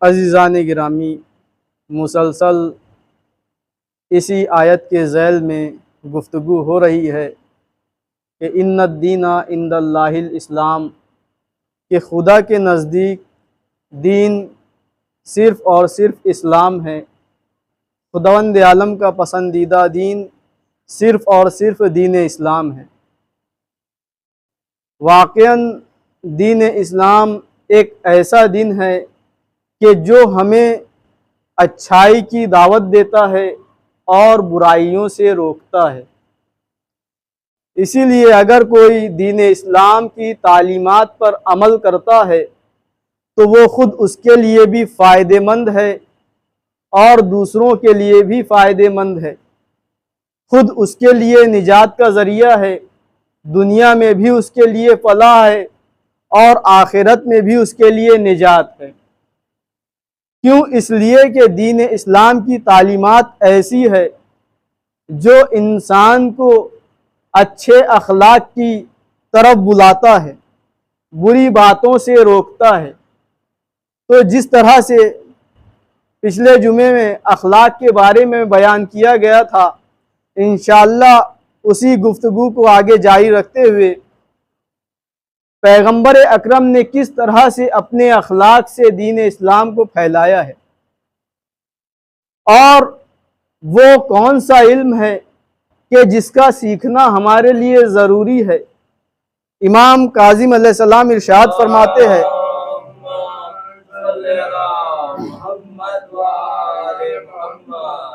عزیزان گرامی، مسلسل اسی آیت کے ذیل میں گفتگو ہو رہی ہے کہ ان الدین عند اللہ الاسلام، کہ خدا کے نزدیک دین صرف اور صرف اسلام ہے۔ خداوند عالم کا پسندیدہ دین صرف اور صرف دین اسلام ہے۔ واقعاً دین اسلام ایک ایسا دین ہے کہ جو ہمیں اچھائی کی دعوت دیتا ہے اور برائیوں سے روکتا ہے۔ اسی لیے اگر کوئی دین اسلام کی تعلیمات پر عمل کرتا ہے تو وہ خود اس کے لیے بھی فائدہ مند ہے اور دوسروں کے لیے بھی فائدہ مند ہے۔ خود اس کے لیے نجات کا ذریعہ ہے، دنیا میں بھی اس کے لیے فلاح ہے اور آخرت میں بھی اس کے لیے نجات ہے۔ کیوں؟ اس لیے کہ دین اسلام کی تعلیمات ایسی ہے جو انسان کو اچھے اخلاق کی طرف بلاتا ہے، بری باتوں سے روکتا ہے۔ تو جس طرح سے پچھلے جمعے میں اخلاق کے بارے میں بیان کیا گیا تھا، انشاءاللہ اسی گفتگو کو آگے جاری رکھتے ہوئے پیغمبر اکرم نے کس طرح سے اپنے اخلاق سے دین اسلام کو پھیلایا ہے، اور وہ کون سا علم ہے کہ جس کا سیکھنا ہمارے لیے ضروری ہے۔ امام کاظم علیہ السلام ارشاد فرماتے ہیں،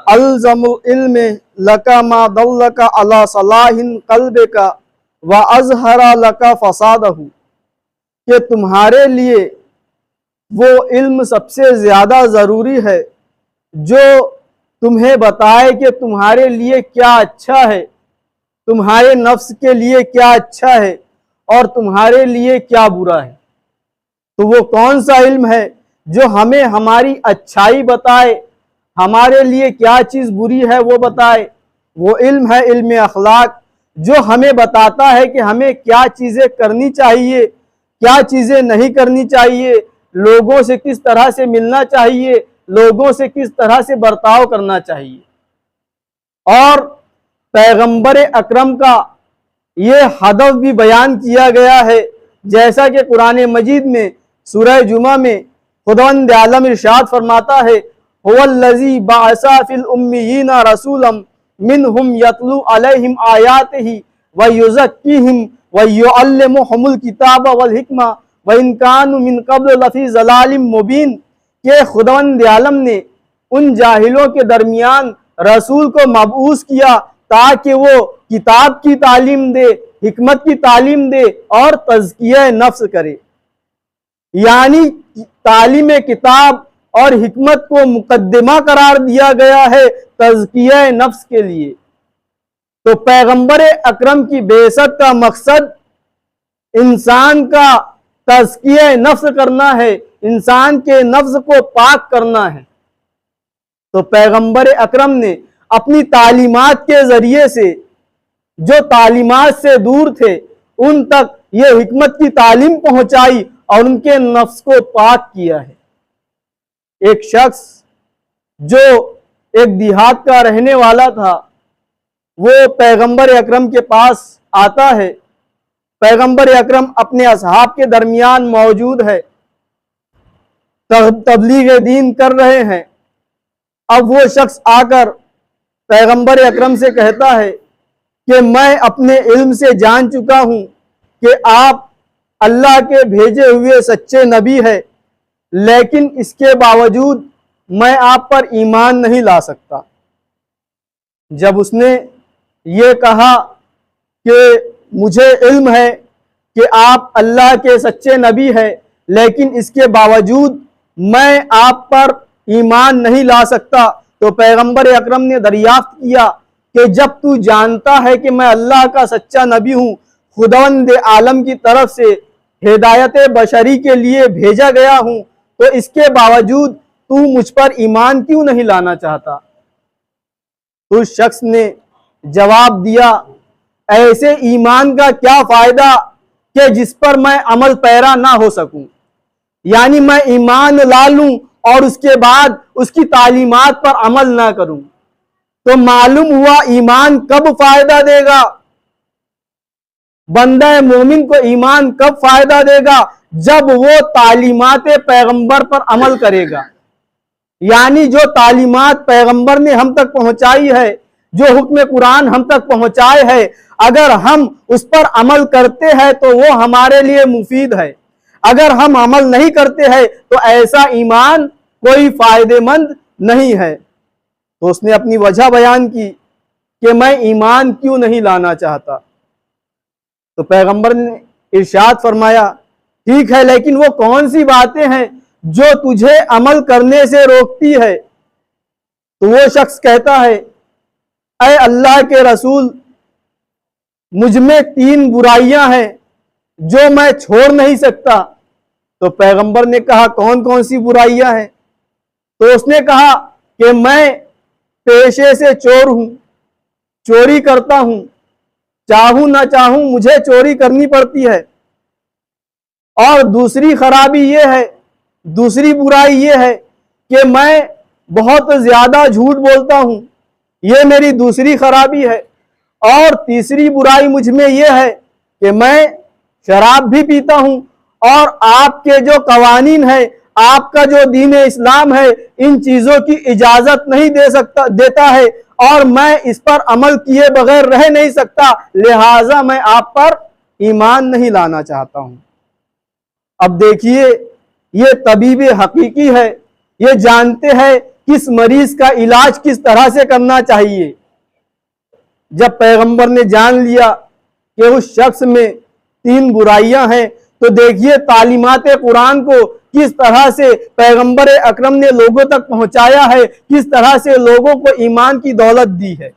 الزم العلم لک ما دلک علی صلاح قلبک واظہر لک فسادہ، کہ تمہارے لیے وہ علم سب سے زیادہ ضروری ہے جو تمہیں بتائے کہ تمہارے لیے کیا اچھا ہے، تمہارے نفس کے لیے کیا اچھا ہے اور تمہارے لیے کیا برا ہے۔ تو وہ کون سا علم ہے جو ہمیں ہماری اچھائی بتائے، ہمارے لیے کیا چیز بری ہے وہ بتائے؟ وہ علم ہے علم اخلاق، جو ہمیں بتاتا ہے کہ ہمیں کیا چیزیں کرنی چاہیے، کیا چیزیں نہیں کرنی چاہیے، لوگوں سے کس طرح سے ملنا چاہیے، لوگوں سے کس طرح سے برتاؤ کرنا چاہیے۔ اور پیغمبر اکرم کا یہ ہدف بھی بیان کیا گیا ہے، جیسا کہ قرآن مجید میں سورہ جمعہ میں خداوند عالم ارشاد فرماتا ہے، هو الذی بعث فی الامیین رسولا منہم یتلو علیہم آیاتہ ویزکیہم ویعلمہم الکتاب والحکمہ وان کانوا من قبل لفی ضلال مبین، کہ خداوند عالم نے ان جاہلوں کے درمیان رسول کو مبعوث کیا تاکہ وہ کتاب کی تعلیم دے، حکمت کی تعلیم دے اور تزکیہ نفس کرے۔ یعنی تعلیم کتاب اور حکمت کو مقدمہ قرار دیا گیا ہے تزکیہ نفس کے لیے۔ تو پیغمبر اکرم کی بعثت کا مقصد انسان کا تزکیہ نفس کرنا ہے، انسان کے نفس کو پاک کرنا ہے۔ تو پیغمبر اکرم نے اپنی تعلیمات کے ذریعے سے جو تعلیمات سے دور تھے ان تک یہ حکمت کی تعلیم پہنچائی اور ان کے نفس کو پاک کیا ہے۔ ایک شخص جو ایک دیہات کا رہنے والا تھا، وہ پیغمبر اکرم کے پاس آتا ہے۔ پیغمبر اکرم اپنے اصحاب کے درمیان موجود ہے، تبلیغ دین کر رہے ہیں۔ اب وہ شخص آ کر پیغمبر اکرم سے کہتا ہے کہ میں اپنے علم سے جان چکا ہوں کہ آپ اللہ کے بھیجے ہوئے سچے نبی ہے، لیکن اس کے باوجود میں آپ پر ایمان نہیں لا سکتا۔ جب اس نے یہ کہا کہ مجھے علم ہے کہ آپ اللہ کے سچے نبی ہے، لیکن اس کے باوجود میں آپ پر ایمان نہیں لا سکتا، تو پیغمبر اکرم نے دریافت کیا کہ جب تو جانتا ہے کہ میں اللہ کا سچا نبی ہوں، خداوند عالم کی طرف سے ہدایت بشری کے لیے بھیجا گیا ہوں، تو اس کے باوجود تو مجھ پر ایمان کیوں نہیں لانا چاہتا؟ اس شخص نے جواب دیا، ایسے ایمان کا کیا فائدہ کہ جس پر میں عمل پیرا نہ ہو سکوں؟ یعنی میں ایمان لا لوں اور اس کے بعد اس کی تعلیمات پر عمل نہ کروں، تو معلوم ہوا ایمان کب فائدہ دے گا؟ بندہ مومن کو ایمان کب فائدہ دے گا؟ جب وہ تعلیمات پیغمبر پر عمل کرے گا۔ یعنی جو تعلیمات پیغمبر نے ہم تک پہنچائی ہے، جو حکم قرآن ہم تک پہنچائے ہے، اگر ہم اس پر عمل کرتے ہیں تو وہ ہمارے لیے مفید ہے، اگر ہم عمل نہیں کرتے ہیں تو ایسا ایمان کوئی فائدہ مند نہیں ہے۔ تو اس نے اپنی وجہ بیان کی کہ میں ایمان کیوں نہیں لانا چاہتا۔ تو پیغمبر نے ارشاد فرمایا، ٹھیک ہے، لیکن وہ کون سی باتیں ہیں جو تجھے عمل کرنے سے روکتی ہے؟ تو وہ شخص کہتا ہے، اے اللہ کے رسول، مجھ میں 3 برائیاں ہیں جو میں چھوڑ نہیں سکتا۔ تو پیغمبر نے کہا، کون کون سی برائیاں ہیں؟ تو اس نے کہا کہ میں پیشے سے چور ہوں، چوری کرتا ہوں، چاہوں نہ چاہوں مجھے چوری کرنی پڑتی ہے۔ اور دوسری خرابی یہ ہے، دوسری برائی یہ ہے کہ میں بہت زیادہ جھوٹ بولتا ہوں، یہ میری دوسری خرابی ہے۔ اور تیسری برائی مجھ میں یہ ہے کہ میں شراب بھی پیتا ہوں، اور آپ کے جو قوانین ہیں، آپ کا جو دین اسلام ہے، ان چیزوں کی اجازت نہیں دیتا ہے، اور میں اس پر عمل کیے بغیر رہ نہیں سکتا، لہٰذا میں آپ پر ایمان نہیں لانا چاہتا ہوں۔ اب دیکھیے، یہ طبیب حقیقی ہے، یہ جانتے ہیں کس مریض کا علاج کس طرح سے کرنا چاہیے۔ جب پیغمبر نے جان لیا کہ اس شخص میں 3 برائیاں ہیں، تو دیکھیے تعلیمات قرآن کو کس طرح سے پیغمبر اکرم نے لوگوں تک پہنچایا ہے، کس طرح سے لوگوں کو ایمان کی دولت دی ہے۔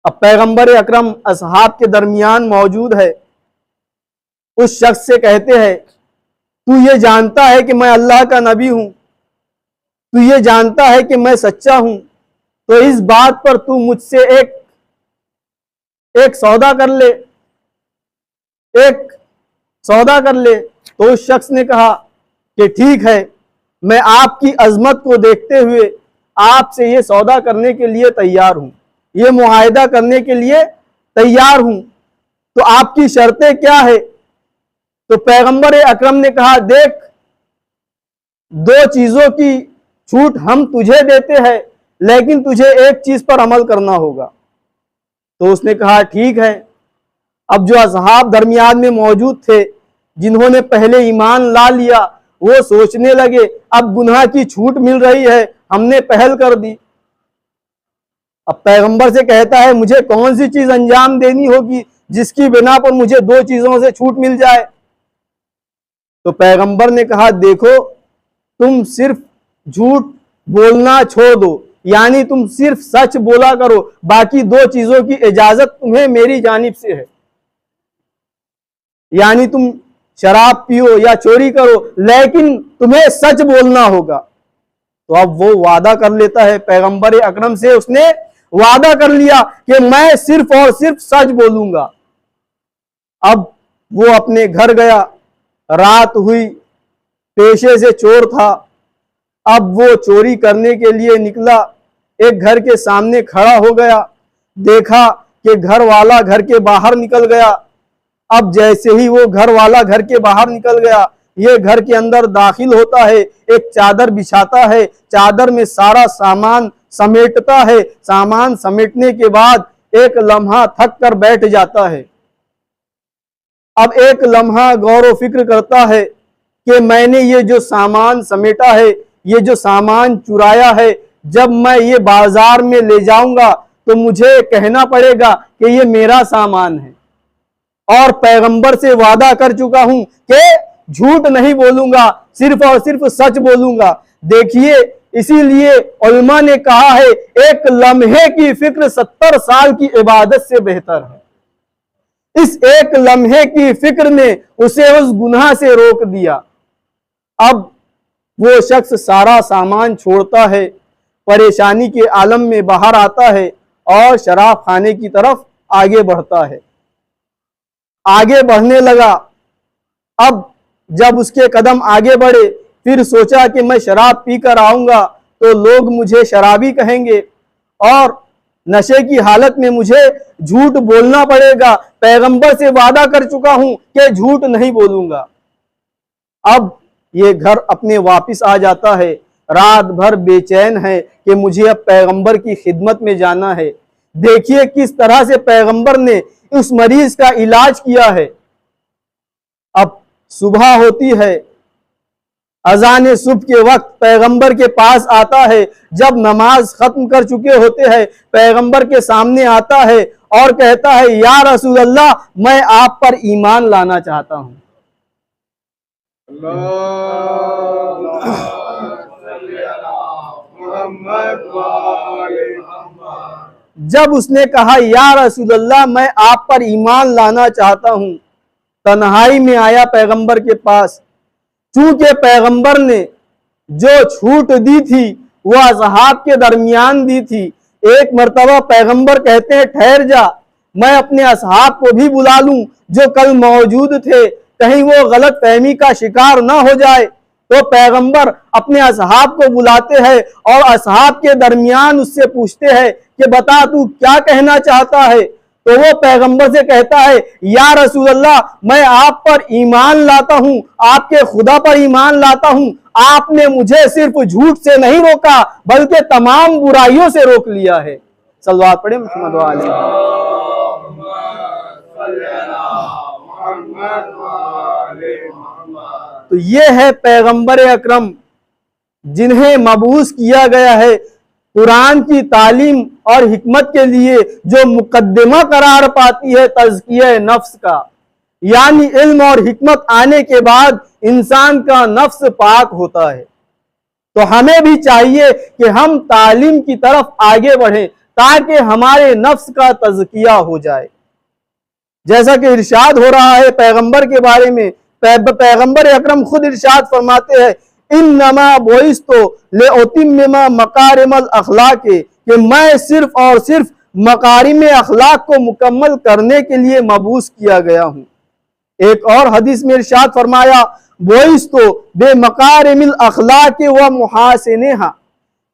اب پیغمبر اکرم اصحاب کے درمیان موجود ہے، اس شخص سے کہتے ہیں، تو یہ جانتا ہے کہ میں اللہ کا نبی ہوں، تو یہ جانتا ہے کہ میں سچا ہوں، تو اس بات پر تو مجھ سے ایک سودا کر لے، ایک سودا کر لے۔ تو اس شخص نے کہا کہ ٹھیک ہے، میں آپ کی عظمت کو دیکھتے ہوئے آپ سے یہ سودا کرنے کے لیے تیار ہوں، یہ معاہدہ کرنے کے لیے تیار ہوں، تو آپ کی شرطیں کیا ہے؟ تو پیغمبر اکرم نے کہا، دیکھ، 2 چیزوں کی چھوٹ ہم تجھے دیتے ہیں، لیکن تجھے ایک چیز پر عمل کرنا ہوگا۔ تو اس نے کہا ٹھیک ہے۔ اب جو اصحاب درمیان میں موجود تھے، جنہوں نے پہلے ایمان لا لیا، وہ سوچنے لگے اب گناہ کی چھوٹ مل رہی ہے، ہم نے پہل کر دی۔ اب پیغمبر سے کہتا ہے، مجھے کون سی چیز انجام دینی ہوگی جس کی بنا پر مجھے 2 چیزوں سے چھوٹ مل جائے؟ تو پیغمبر نے کہا، دیکھو، تم صرف جھوٹ بولنا چھوڑ دو، یعنی تم صرف سچ بولا کرو، باقی 2 چیزوں کی اجازت تمہیں میری جانب سے ہے۔ یعنی تم شراب پیو یا چوری کرو، لیکن تمہیں سچ بولنا ہوگا۔ تو اب وہ وعدہ کر لیتا ہے پیغمبر اکرم سے، اس نے وعدہ کر لیا کہ میں صرف اور صرف سچ بولوں گا۔ اب وہ اپنے گھر گیا، رات ہوئی، پیشے سے چور تھا، اب وہ چوری کرنے کے لیے نکلا، ایک گھر کے سامنے کھڑا ہو گیا، دیکھا کہ گھر والا گھر کے باہر نکل گیا۔ اب جیسے ہی وہ گھر والا گھر کے باہر نکل گیا، یہ گھر کے اندر داخل ہوتا ہے، ایک چادر بچھاتا ہے، چادر میں سارا سامان سمیٹتا ہے، سامان سمیٹنے کے بعد ایک لمحہ تھک کر بیٹھ جاتا ہے۔ اب ایک لمحہ غور و فکر کرتا ہے کہ میں نے یہ جو سامان سمیٹا ہے، یہ جو سامان چرایا ہے، جب میں یہ بازار میں لے جاؤں گا تو مجھے کہنا پڑے گا کہ یہ میرا سامان ہے، اور پیغمبر سے وعدہ کر چکا ہوں کہ جھوٹ نہیں بولوں گا، صرف اور صرف سچ بولوں گا۔ دیکھیے، اسی لیے علماء نے کہا ہے، ایک لمحے کی فکر 70 سال کی عبادت سے بہتر ہے۔ اس ایک لمحے کی فکر نے اسے اس گناہ سے روک دیا۔ اب وہ شخص سارا سامان چھوڑتا ہے، پریشانی کے عالم میں باہر آتا ہے، اور شراب خانے کی طرف آگے بڑھتا ہے۔ آگے بڑھنے لگا۔ اب جب اس کے قدم آگے بڑھے، پھر سوچا کہ میں شراب پی کر آؤں گا تو لوگ مجھے شرابی کہیں گے اور نشے کی حالت میں مجھے جھوٹ بولنا پڑے گا۔ پیغمبر سے وعدہ کر چکا ہوں کہ جھوٹ نہیں بولوں گا۔ اب یہ گھر اپنے واپس آ جاتا ہے، رات بھر بے چین ہے کہ مجھے اب پیغمبر کی خدمت میں جانا ہے۔ دیکھیے کس طرح سے پیغمبر نے اس مریض کا علاج کیا ہے۔ اب صبح ہوتی ہے، اذان صبح کے وقت پیغمبر کے پاس آتا ہے۔ جب نماز ختم کر چکے ہوتے ہیں، پیغمبر کے سامنے آتا ہے اور کہتا ہے یا رسول اللہ میں آپ پر ایمان لانا چاہتا ہوں۔ جب اس نے کہا یا رسول اللہ میں آپ پر ایمان لانا چاہتا ہوں، تنہائی میں آیا پیغمبر کے پاس۔ چونکہ پیغمبر نے جو چھوٹ دی تھی وہ اصحاب کے درمیان دی تھی، ایک مرتبہ پیغمبر کہتے ہیں ٹھہر جا، میں اپنے اصحاب کو بھی بلا لوں جو کل موجود تھے، کہیں وہ غلط فہمی کا شکار نہ ہو جائے۔ تو پیغمبر اپنے اصحاب کو بلاتے ہیں اور اصحاب کے درمیان اس سے پوچھتے ہیں کہ بتا تو کیا کہنا چاہتا ہے؟ تو وہ پیغمبر سے کہتا ہے یا رسول اللہ میں آپ پر ایمان لاتا ہوں، آپ کے خدا پر ایمان لاتا ہوں۔ آپ نے مجھے صرف جھوٹ سے نہیں روکا بلکہ تمام برائیوں سے روک لیا ہے۔ صلوات پڑھیں محمد وعلیہ۔ تو یہ ہے پیغمبر اکرم جنہیں مبعوث کیا گیا ہے قرآن کی تعلیم اور حکمت کے لیے، جو مقدمہ قرار پاتی ہے تزکیہ نفس کا، یعنی علم اور حکمت آنے کے بعد انسان کا نفس پاک ہوتا ہے۔ تو ہمیں بھی چاہیے کہ ہم تعلیم کی طرف آگے بڑھیں تاکہ ہمارے نفس کا تزکیہ ہو جائے۔ جیسا کہ ارشاد ہو رہا ہے پیغمبر کے بارے میں، پیغمبر اکرم خود ارشاد فرماتے ہیں انما بعثت لاتمم مکارم الاخلاق، کہ میں صرف اور صرف مکارم اخلاق کو مکمل کرنے کے لیے مبعوث کیا گیا ہوں۔ ایک اور حدیث میں ارشاد فرمایا بعثت بمکارم الاخلاق ومحاسنھا،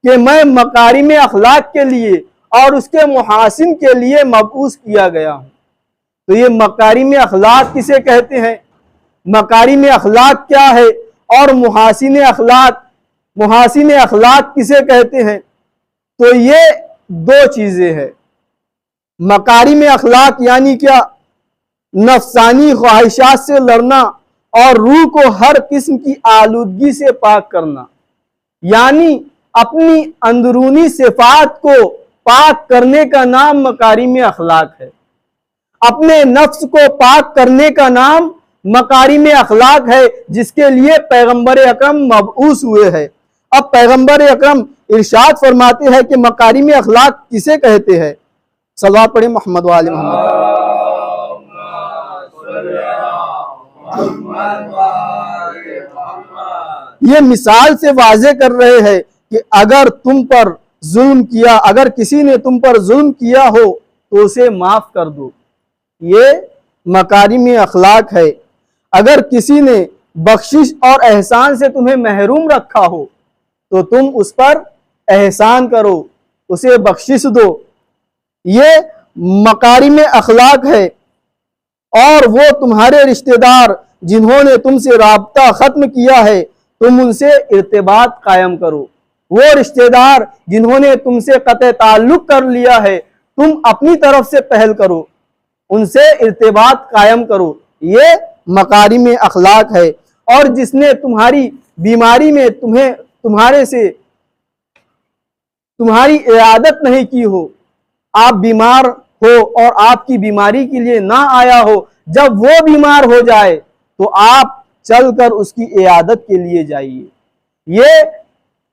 کہ میں مکارم اخلاق کے لیے اور اس کے محاسن کے لیے مبعوث کیا گیا ہوں۔ تو یہ مکارم اخلاق کسے کہتے ہیں؟ مکارم اخلاق کیا ہے اور محاسن اخلاق کسے کہتے ہیں؟ تو یہ دو چیزیں ہیں۔ مکارم اخلاق یعنی کیا؟ نفسانی خواہشات سے لڑنا اور روح کو ہر قسم کی آلودگی سے پاک کرنا، یعنی اپنی اندرونی صفات کو پاک کرنے کا نام مکارم اخلاق ہے۔ اپنے نفس کو پاک کرنے کا نام مکارم اخلاق ہے، جس کے لیے پیغمبر اکرم مبعوث ہوئے ہیں۔ اب پیغمبر اکرم ارشاد فرماتے ہیں کہ مکارم اخلاق کسے کہتے ہیں؟ صلوات پڑھیں محمد وعلی محمد۔ یہ مثال سے واضح کر رہے ہیں کہ اگر تم پر ظلم کیا، اگر کسی نے تم پر ظلم کیا ہو تو اسے معاف کر دو، یہ مکارم اخلاق ہے۔ اگر کسی نے بخشش اور احسان سے تمہیں محروم رکھا ہو تو تم اس پر احسان کرو، اسے بخشش دو، یہ مکارم اخلاق ہے۔ اور وہ تمہارے رشتہ دار جنہوں نے تم سے رابطہ ختم کیا ہے تم ان سے ارتباط قائم کرو، وہ رشتہ دار جنہوں نے تم سے قطع تعلق کر لیا ہے تم اپنی طرف سے پہل کرو، ان سے ارتباط قائم کرو، یہ مکارم اخلاق ہے۔ اور جس نے تمہاری بیماری میں تمہاری عیادت نہیں کی ہو، آپ بیمار ہو اور آپ کی بیماری کے لیے نہ آیا ہو، جب وہ بیمار ہو جائے تو آپ چل کر اس کی عیادت کے لیے جائیے، یہ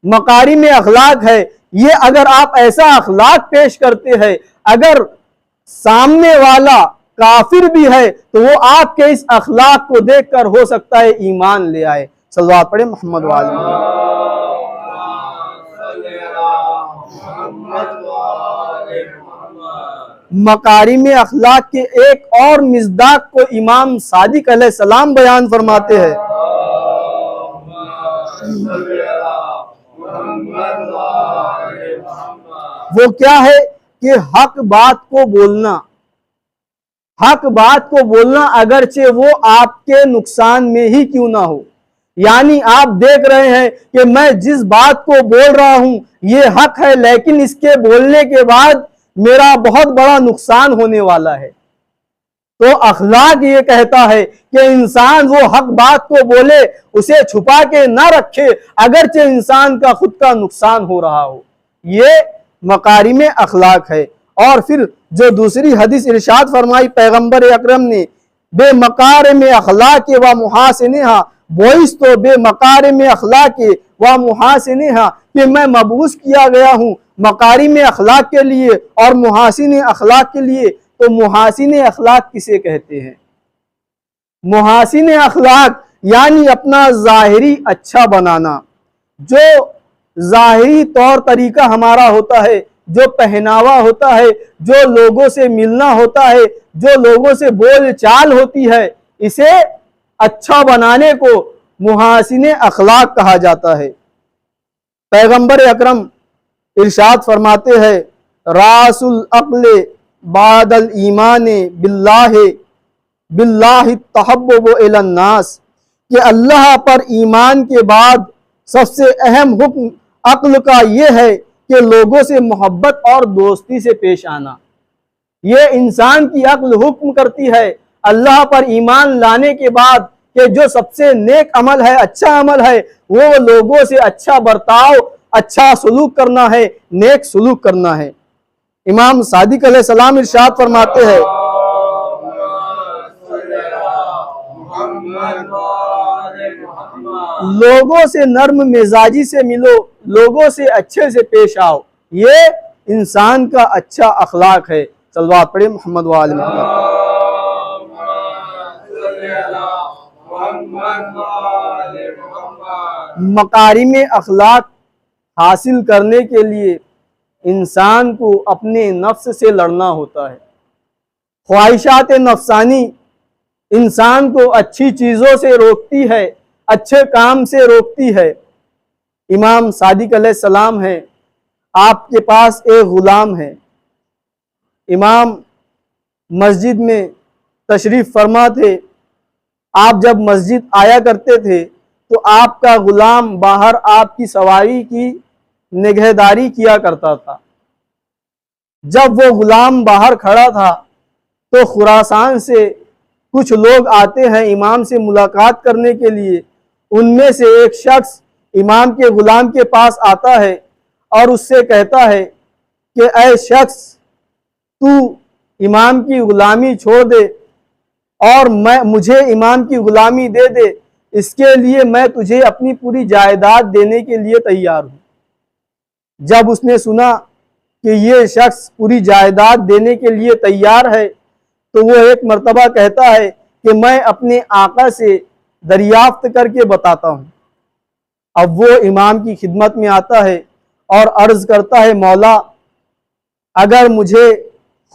مکارم اخلاق ہے۔ یہ اگر آپ ایسا اخلاق پیش کرتے ہیں، اگر سامنے والا کافر بھی ہے تو وہ آپ کے اس اخلاق کو دیکھ کر ہو سکتا ہے ایمان لے آئے۔ صلوات پڑھیں محمد وعلی محمد۔ مکارم اخلاق کے ایک اور مصداق کو امام صادق علیہ السلام بیان فرماتے ہیں۔ وہ کیا ہے کہ حق بات کو بولنا، حق بات کو بولنا اگرچہ وہ آپ کے نقصان میں ہی کیوں نہ ہو۔ یعنی آپ دیکھ رہے ہیں کہ میں جس بات کو بول رہا ہوں یہ حق ہے، لیکن اس کے بولنے کے بعد میرا بہت بڑا نقصان ہونے والا ہے۔ تو اخلاق یہ کہتا ہے کہ انسان وہ حق بات کو بولے، اسے چھپا کے نہ رکھے اگرچہ انسان کا خود کا نقصان ہو رہا ہو۔ یہ مکارم اخلاق ہے۔ اور پھر جو دوسری حدیث ارشاد فرمائی پیغمبر اکرم نے، بے مکارم اخلاق و محاسنہا بعثت بے مکارم اخلاق و محاسنہا، کہ میں مبعوث کیا گیا ہوں مکارم اخلاق کے لیے اور محاسن اخلاق کے لیے۔ تو محاسن اخلاق کسے کہتے ہیں؟ محاسن اخلاق یعنی اپنا ظاہری اچھا بنانا، جو ظاہری طور طریقہ ہمارا ہوتا ہے، جو پہناوا ہوتا ہے، جو لوگوں سے ملنا ہوتا ہے، جو لوگوں سے بول چال ہوتی ہے، اسے اچھا بنانے کو محاسن اخلاق کہا جاتا ہے۔ پیغمبر اکرم ارشاد فرماتے ہیں، راس العقل بعد الایمان باللہ التحبب الی الناس، کہ اللہ پر ایمان کے بعد سب سے اہم حکم عقل کا یہ ہے کہ لوگوں سے محبت اور دوستی سے پیش آنا۔ یہ انسان کی عقل حکم کرتی ہے اللہ پر ایمان لانے کے بعد کہ جو سب سے نیک عمل ہے، اچھا عمل ہے، وہ لوگوں سے اچھا برتاؤ، اچھا سلوک کرنا ہے، نیک سلوک کرنا ہے۔ امام صادق علیہ السلام ارشاد فرماتے ہیں، لوگوں سے نرم مزاجی سے ملو، لوگوں سے اچھے سے پیش آؤ، یہ انسان کا اچھا اخلاق ہے۔ صلوات پڑھیں محمد و آل محمد۔ مکارم اخلاق حاصل کرنے کے لیے انسان کو اپنے نفس سے لڑنا ہوتا ہے۔ خواہشات نفسانی انسان کو اچھی چیزوں سے روکتی ہے، اچھے کام سے روکتی ہے۔ امام صادق علیہ السلام ہیں، آپ کے پاس ایک غلام ہے۔ امام مسجد میں تشریف فرما تھے، آپ جب مسجد آیا کرتے تھے تو آپ کا غلام باہر آپ کی سواری کی نگہداری کیا کرتا تھا۔ جب وہ غلام باہر کھڑا تھا تو خراسان سے کچھ لوگ آتے ہیں امام سے ملاقات کرنے کے لیے۔ ان میں سے ایک شخص امام کے غلام کے پاس آتا ہے اور اس سے کہتا ہے کہ اے شخص، تو امام کی غلامی چھوڑ دے اور مجھے امام کی غلامی دے دے، اس کے لیے میں تجھے اپنی پوری جائیداد دینے کے لیے تیار ہوں۔ جب اس نے سنا کہ یہ شخص پوری جائیداد دینے کے لیے تیار ہے تو وہ ایک مرتبہ کہتا ہے کہ میں اپنے آقا سے دریافت کر کے بتاتا ہوں۔ اب وہ امام کی خدمت میں آتا ہے اور عرض کرتا ہے، مولا، اگر مجھے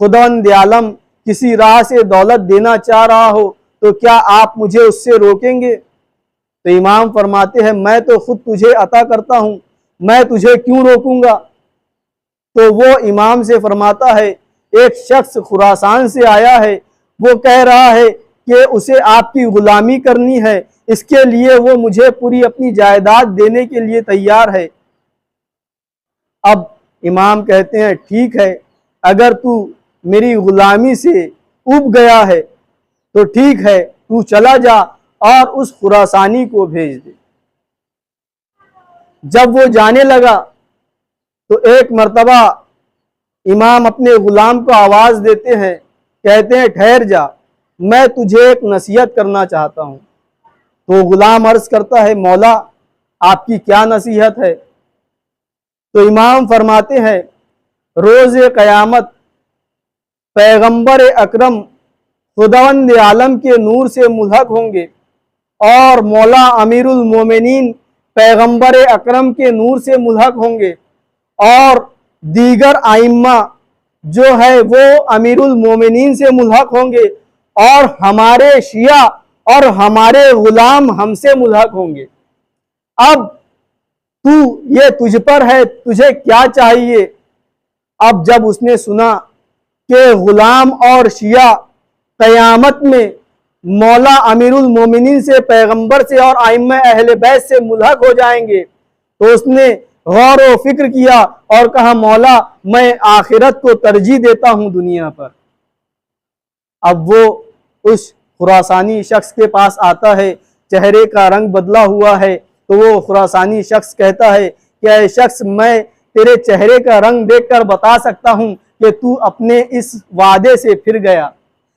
خداوند عالم کسی راہ سے دولت دینا چاہ رہا ہو تو کیا آپ مجھے اس سے روکیں گے؟ تو امام فرماتے ہیں، میں تو خود تجھے عطا کرتا ہوں، میں تجھے کیوں روکوں گا؟ تو وہ امام سے فرماتا ہے، ایک شخص خراسان سے آیا ہے، وہ کہہ رہا ہے کہ اسے آپ کی غلامی کرنی ہے، اس کے لیے وہ مجھے پوری اپنی جائیداد دینے کے لیے تیار ہے۔ اب امام کہتے ہیں، ٹھیک ہے، اگر تو میری غلامی سے اب گیا ہے تو ٹھیک ہے، تو چلا جا اور اس خراسانی کو بھیج دے۔ جب وہ جانے لگا تو ایک مرتبہ امام اپنے غلام کو آواز دیتے ہیں، کہتے ہیں، ٹھہر جا، میں تجھے ایک نصیحت کرنا چاہتا ہوں۔ تو غلام عرض کرتا ہے، مولا، آپ کی کیا نصیحت ہے؟ تو امام فرماتے ہیں، روز قیامت پیغمبر اکرم خداوند عالم کے نور سے ملحق ہوں گے اور مولا امیر المومنین پیغمبر اکرم کے نور سے ملحق ہوں گے، اور دیگر ائمہ جو ہے وہ امیر المومنین سے ملحق ہوں گے، اور ہمارے شیعہ اور ہمارے غلام ہم سے ملحق ہوں گے۔ اب تو یہ تجھ پر ہے، تجھے کیا چاہیے؟ اب جب اس نے سنا کہ غلام اور شیعہ قیامت میں مولا امیر المومنین سے، پیغمبر سے اور ائمہ اہل بیت سے ملحق ہو جائیں گے، تو اس نے غور و فکر کیا اور کہا مولا میں آخرت کو ترجیح دیتا ہوں دنیا پر۔ اب وہ اس خراسانی شخص کے پاس آتا ہے، چہرے کا رنگ بدلا ہوا ہے، تو وہ خراسانی شخص کہتا ہے کہ اے شخص، میں تیرے چہرے کا رنگ دیکھ کر بتا سکتا ہوں کہ تو اپنے اس وعدے سے پھر گیا،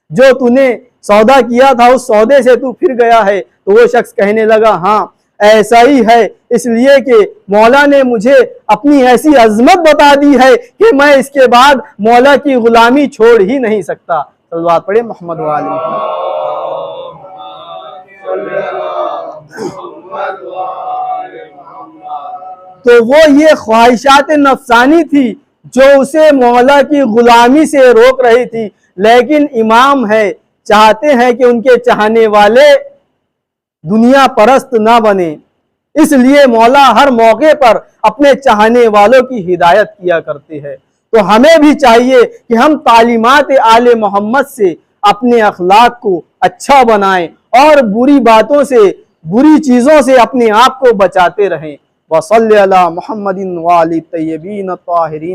جو تو نے سودا کیا تھا اس سودے سے تو پھر گیا ہے۔ تو وہ شخص کہنے لگا ہاں ایسا ہی ہے، اس لیے کہ مولا نے مجھے اپنی ایسی عظمت بتا دی ہے کہ میں اس کے بعد مولا کی غلامی چھوڑ ہی نہیں سکتا۔ صلوات پڑھیں محمد و آل محمد۔ تو وہ یہ خواہشات نفسانی تھی جو اسے مولا کی غلامی سے روک رہی تھی، لیکن امام ہے، چاہتے ہیں کہ ان کے چاہنے والے دنیا پرست نہ بنے، اس لیے مولا ہر موقع پر اپنے چاہنے والوں کی ہدایت کیا کرتے ہیں۔ تو ہمیں بھی چاہیے کہ ہم تعلیمات آل محمد سے اپنے اخلاق کو اچھا بنائیں اور بری باتوں سے، بری چیزوں سے اپنے آپ کو بچاتے رہیں۔ وصلی علی محمد وآلہ الطیبین الطاہرین۔